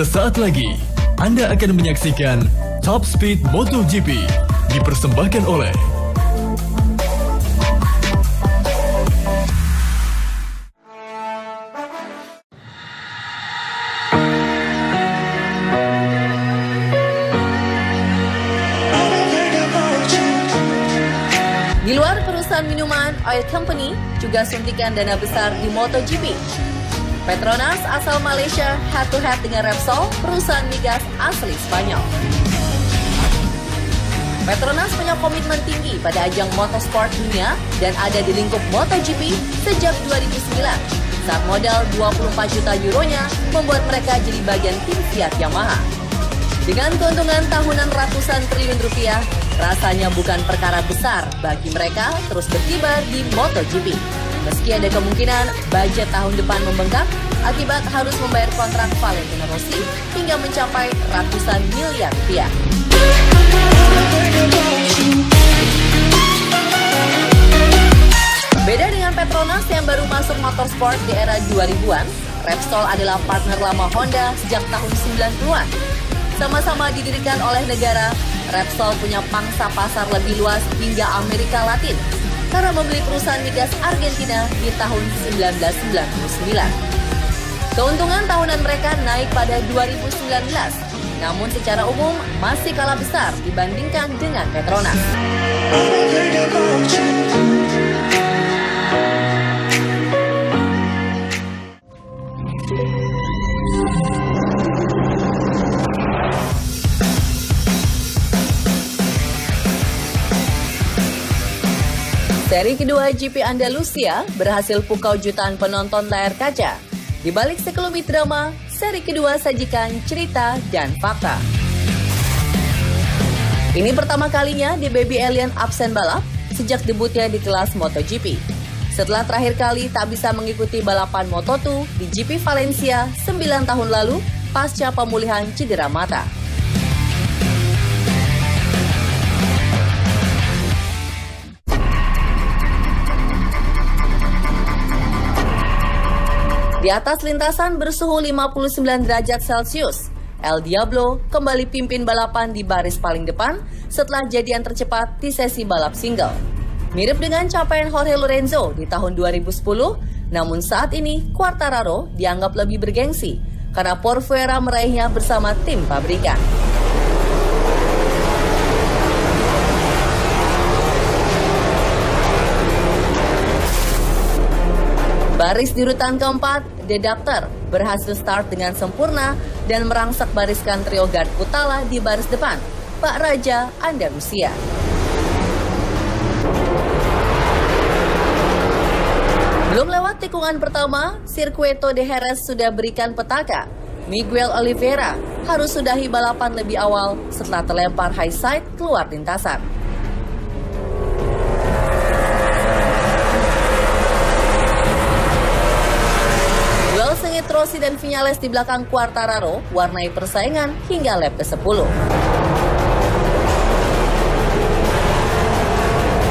Sesaat lagi, Anda akan menyaksikan Top Speed MotoGP dipersembahkan oleh Di luar perusahaan minuman, oil company juga suntikan dana besar di MotoGP. Petronas asal Malaysia head-to-head dengan Repsol, perusahaan migas asli Spanyol. Petronas punya komitmen tinggi pada ajang motorsport dunia dan ada di lingkup MotoGP sejak 2009 saat modal 24 juta euronya membuat mereka jadi bagian tim Fiat Yamaha. Dengan keuntungan tahunan ratusan triliun rupiah, rasanya bukan perkara besar bagi mereka terus berkibar di MotoGP. Meski ada kemungkinan budget tahun depan membengkak akibat harus membayar kontrak Valentino Rossi hingga mencapai ratusan miliar rupiah. Beda dengan Petronas yang baru masuk motorsport di era 2000-an, Repsol adalah partner lama Honda sejak tahun 90-an. Sama-sama didirikan oleh negara, Repsol punya pangsa pasar lebih luas hingga Amerika Latin karena membeli perusahaan migas Argentina di tahun 1999. Keuntungan tahunan mereka naik pada 2019, namun secara umum masih kalah besar dibandingkan dengan Petronas. Seri kedua GP Andalusia berhasil pukau jutaan penonton layar kaca. Di balik sekelumit drama, seri kedua sajikan cerita dan fakta. Ini pertama kalinya The Baby Alien absen balap sejak debutnya di kelas MotoGP. Setelah terakhir kali tak bisa mengikuti balapan Moto2 di GP Valencia 9 tahun lalu pasca pemulihan cedera mata. Di atas lintasan bersuhu 59 derajat Celcius, El Diablo kembali pimpin balapan di baris paling depan setelah jadian tercepat di sesi balap single. Mirip dengan capaian Jorge Lorenzo di tahun 2010, namun saat ini Quartararo dianggap lebih bergengsi karena Porfuera meraihnya bersama tim pabrikan. Baris di urutan keempat, The Doctor berhasil start dengan sempurna dan merangsak bariskan trio guard Putala di baris depan, Pak Raja Andalusia. Belum lewat tikungan pertama, Circuito de Jerez sudah berikan petaka. Miguel Oliveira harus sudahi balapan lebih awal setelah terlempar high side keluar lintasan. Sengit Rossi dan Viñales di belakang Quartararo warnai persaingan hingga lap ke-10.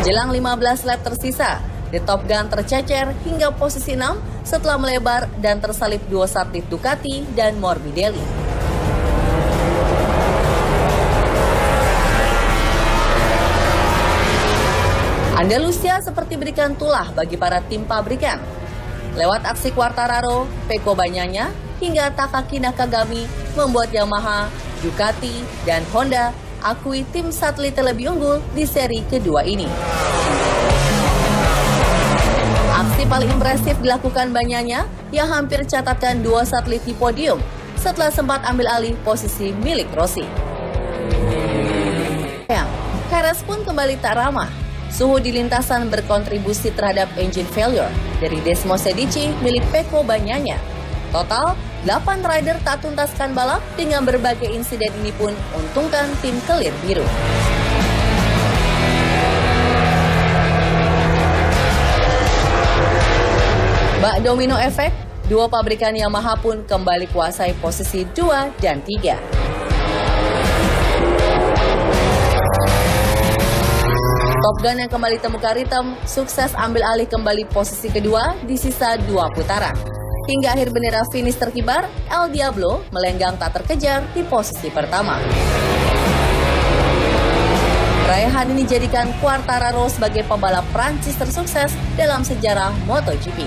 Jelang 15 lap tersisa, The Top Gun tercecer hingga posisi 6 setelah melebar dan tersalip dua satelit Ducati dan Morbidelli. Andalusia seperti berikan tulah bagi para tim pabrikan. Lewat aksi Quartararo, Pecco Bagnaia, hingga Takaki Nakagami membuat Yamaha, Ducati, dan Honda akui tim satelit lebih unggul di seri kedua ini. Aksi paling impresif dilakukan Bagnaia yang hampir catatkan dua satelit di podium setelah sempat ambil alih posisi milik Rossi. Jerez pun kembali tak ramah. Suhu di lintasan berkontribusi terhadap engine failure dari Desmo Sedici milik Pecco Bagnaia. Total, 8 rider tak tuntaskan balap dengan berbagai insiden ini pun untungkan tim kelir biru. Bak domino efek, dua pabrikan Yamaha pun kembali kuasai posisi 2 dan 3. Top Gun yang kembali temukan ritem, sukses ambil alih kembali posisi kedua di sisa 2 putaran. Hingga akhir bendera finish terkibar, El Diablo melenggang tak terkejar di posisi pertama. Raihan ini jadikan Quartararo sebagai pembalap Prancis tersukses dalam sejarah MotoGP.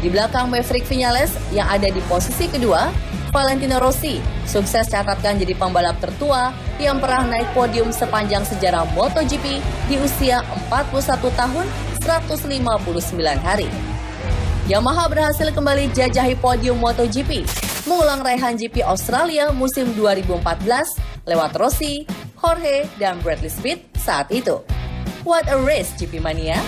Di belakang Maverick Viñales yang ada di posisi kedua, Valentino Rossi sukses catatkan jadi pembalap tertua yang pernah naik podium sepanjang sejarah MotoGP di usia 41 tahun 159 hari. Yamaha berhasil kembali jajahi podium MotoGP, mengulang raihan GP Australia musim 2014 lewat Rossi, Jorge, dan Bradley Speed saat itu. What a race, GP Mania!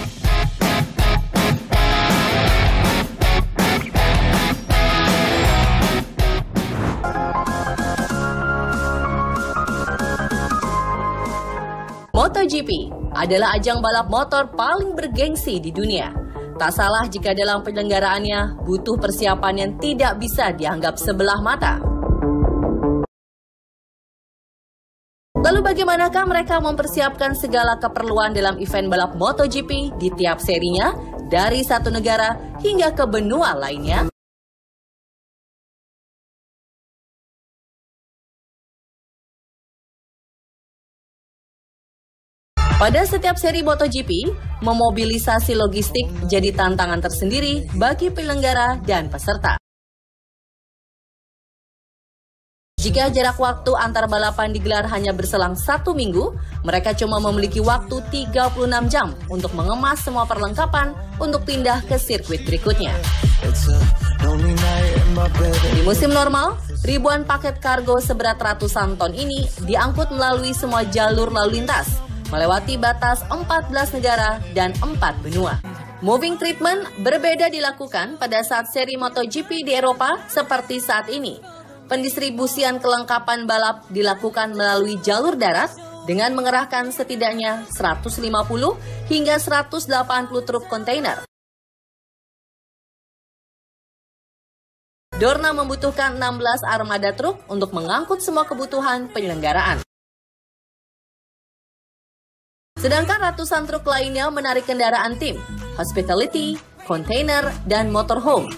MotoGP adalah ajang balap motor paling bergengsi di dunia. Tak salah jika dalam penyelenggaraannya butuh persiapan yang tidak bisa dianggap sebelah mata. Lalu bagaimanakah mereka mempersiapkan segala keperluan dalam event balap MotoGP di tiap serinya, dari satu negara hingga ke benua lainnya? Pada setiap seri MotoGP, memobilisasi logistik jadi tantangan tersendiri bagi penyelenggara dan peserta. Jika jarak waktu antar balapan digelar hanya berselang 1 minggu, mereka cuma memiliki waktu 36 jam untuk mengemas semua perlengkapan untuk pindah ke sirkuit berikutnya. Di musim normal, ribuan paket kargo seberat ratusan ton ini diangkut melalui semua jalur lalu lintas, melewati batas 14 negara dan 4 benua. Moving treatment berbeda dilakukan pada saat seri MotoGP di Eropa seperti saat ini. Pendistribusian kelengkapan balap dilakukan melalui jalur darat dengan mengerahkan setidaknya 150 hingga 180 truk kontainer. Dorna membutuhkan 16 armada truk untuk mengangkut semua kebutuhan penyelenggaraan. Sedangkan ratusan truk lainnya menarik kendaraan tim, hospitality, kontainer, dan motorhome.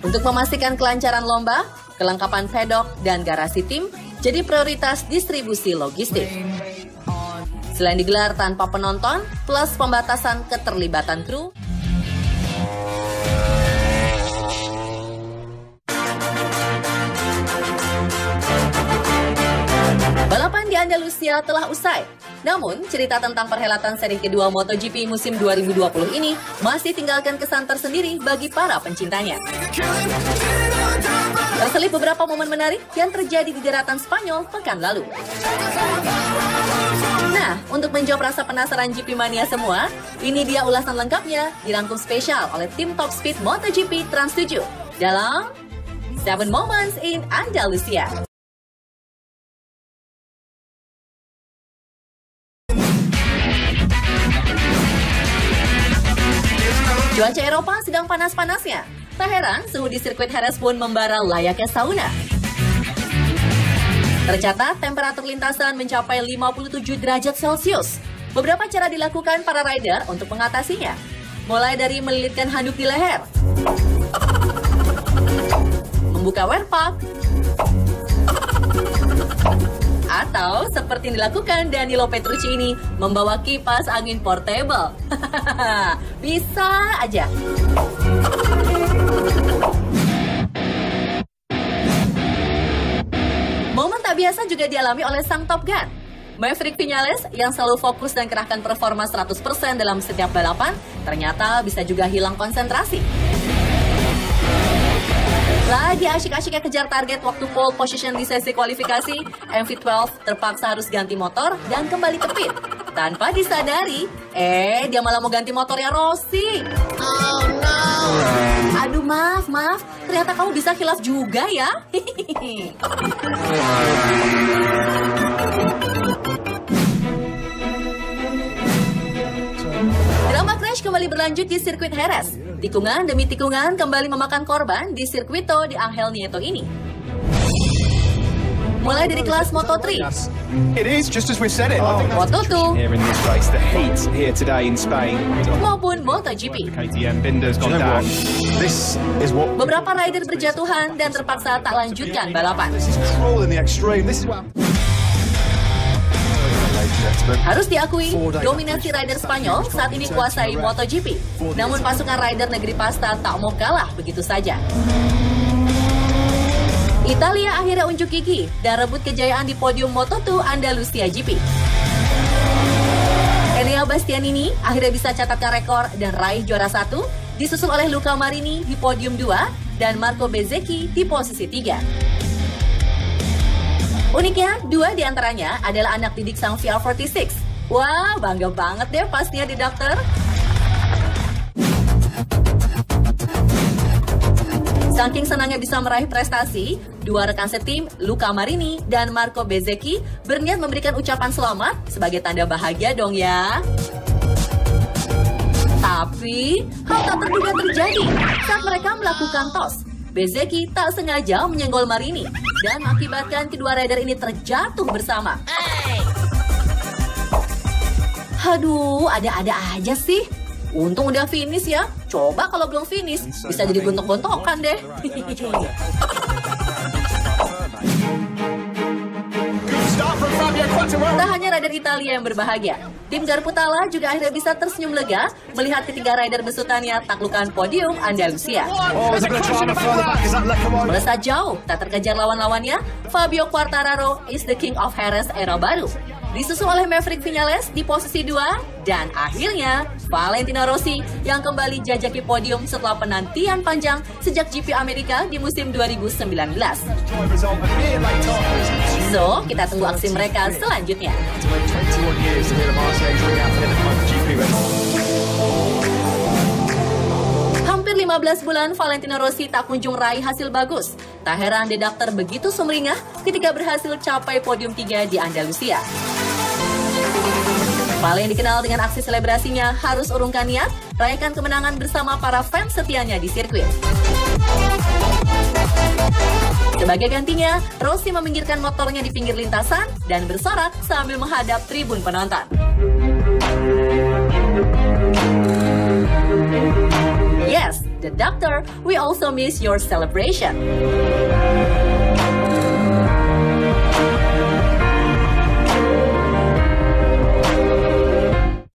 Untuk memastikan kelancaran lomba, kelengkapan pedok dan garasi tim jadi prioritas distribusi logistik. Selain digelar tanpa penonton, plus pembatasan keterlibatan kru, balapan di Andalusia telah usai. Namun, cerita tentang perhelatan seri kedua MotoGP musim 2020 ini masih tinggalkan kesan tersendiri bagi para pencintanya. Terselip beberapa momen menarik yang terjadi di daratan Spanyol pekan lalu. Nah, untuk menjawab rasa penasaran GP Mania semua, ini dia ulasan lengkapnya dirangkum spesial oleh tim Top Speed MotoGP Trans 7 dalam 7 Moments in Andalusia. Cuaca Eropa sedang panas-panasnya. Tak heran, suhu di sirkuit Jerez pun membara layaknya sauna. Tercatat, temperatur lintasan mencapai 57 derajat Celcius. Beberapa cara dilakukan para rider untuk mengatasinya. Mulai dari melilitkan handuk di leher, membuka wear pack, atau seperti yang dilakukan Danilo Petrucci ini, membawa kipas angin portable. Bisa aja. Momen tak biasa juga dialami oleh sang Top Gun, Maverick Viñales, yang selalu fokus dan kerahkan performa 100% dalam setiap balapan, ternyata bisa juga hilang konsentrasi. Lagi asyik-asyiknya kejar target waktu pole position di sesi kualifikasi, MV12 terpaksa harus ganti motor dan kembali ke pit. Tanpa disadari, dia malah mau ganti motornya Rossi. Oh no. Aduh, maaf. Ternyata kamu bisa khilaf juga ya. Drama crash kembali berlanjut di sirkuit Jerez. Tikungan demi tikungan kembali memakan korban di Circuito de Ángel Nieto ini. mulai dari kelas Moto3, It is, just as we've said it. Moto2, Here in this race, the heat here today in Spain. maupun MotoGP. KTM Binder's gone down. This is what Beberapa rider berjatuhan dan terpaksa tak lanjutkan balapan. this is cruel in the extreme. This is what Harus diakui, dominasi rider Spanyol saat ini kuasai MotoGP. Namun pasukan rider negeri pasta tak mau kalah begitu saja. Italia akhirnya unjuk gigi dan rebut kejayaan di podium Moto2 Andalusia GP. Enea Bastianini akhirnya bisa catatkan rekor dan raih juara 1, disusul oleh Luca Marini di podium 2 dan Marco Bezzecchi di posisi 3. Uniknya, 2 di antaranya adalah anak didik sang VR46. Wah, bangga banget deh pastinya di dokter. Saking senangnya bisa meraih prestasi, 2 rekan setim, Luca Marini dan Marco Bezzecchi, berniat memberikan ucapan selamat sebagai tanda bahagia dong ya. Tapi, hal tak terduga terjadi saat mereka melakukan tos. Bezzecchi tak sengaja menyenggol Marini dan mengakibatkan kedua rider ini terjatuh bersama. Aduh, ada-ada aja sih. Untung udah finish ya. Coba kalau belum finish, bisa jadi gontok-gontokan deh. Tak hanya rider Italia yang berbahagia, tim Garputala juga akhirnya bisa tersenyum lega melihat ketiga rider besutannya taklukkan podium Andalusia. Melesat jauh, tak terkejar lawan-lawannya, Fabio Quartararo is the king of Jerez era baru. Disusul oleh Maverick Viñales di posisi 2, dan akhirnya Valentino Rossi yang kembali jajaki podium setelah penantian panjang sejak GP Amerika di musim 2019. So, kita tunggu aksi mereka selanjutnya. Hampir 15 bulan Valentino Rossi tak kunjung raih hasil bagus. Tak heran The Doctor begitu sumringah ketika berhasil capai podium 3 di Andalusia. Vale yang dikenal dengan aksi selebrasinya harus urungkan niat, rayakan kemenangan bersama para fans setianya di sirkuit. Sebagai gantinya, Rossi meminggirkan motornya di pinggir lintasan dan bersorak sambil menghadap tribun penonton. Yes, The Doctor, we also miss your celebration.